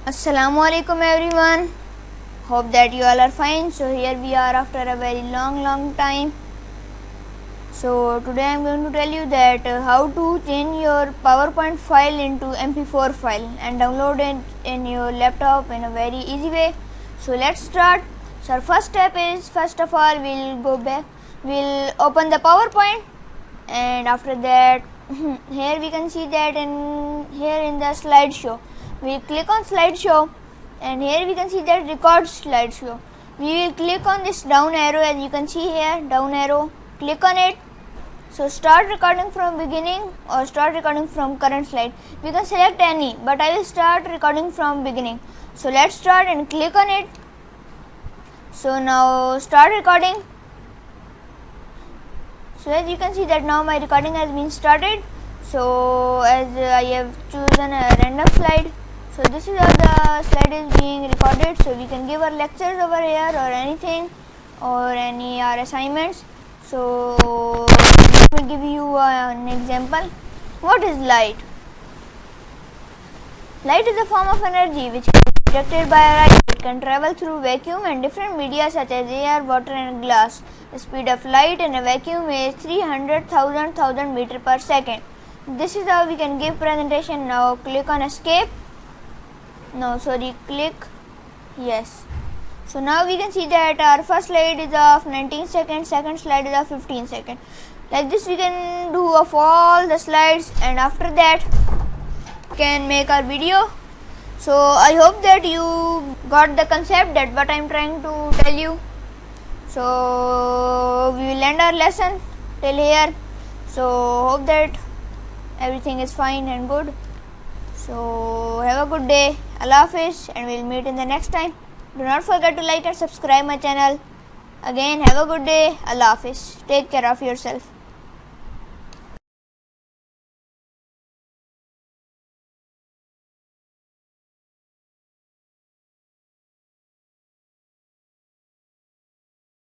Assalamualaikum everyone. Hope that you all are fine. So here we are after a very long time. So today I am going to tell you that how to change your PowerPoint file into MP4 file and download it in your laptop in a very easy way. So let's start. So our first step is, first of all, we'll open the PowerPoint, and after that here we can see that in the slideshow. We'll click on slideshow, and here we can see that record slideshow. We will click on this down arrow, as you can see here, down arrow, click on it. So start recording from beginning or start recording from current slide. We can select any, but I will start recording from beginning. So let's start and click on it. So now start recording. So as you can see that now my recording has been started. So as I have chosen a random slide, so this is how the slide is being recorded. So we can give our lectures over here or anything, or any our assignments. So I will give you an example. What is light? Light is a form of energy which can be detected by light. It can travel through vacuum and different media such as air, water and glass. The speed of light in a vacuum is 300,000 meter per second. This is how we can give presentation. Now click on escape. Click yes. So now we can see that our first slide is of 19 seconds, second slide is of 15 seconds. Like this we can do of all the slides, and after that can make our video. So I hope that you got the concept that what I am trying to tell you. So we will end our lesson till here. So hope that everything is fine and good. So have a good day. Allah Hafiz, and we'll meet in the next time. Do not forget to like and subscribe my channel. Again, have a good day. Allah Hafiz. Take care of yourself.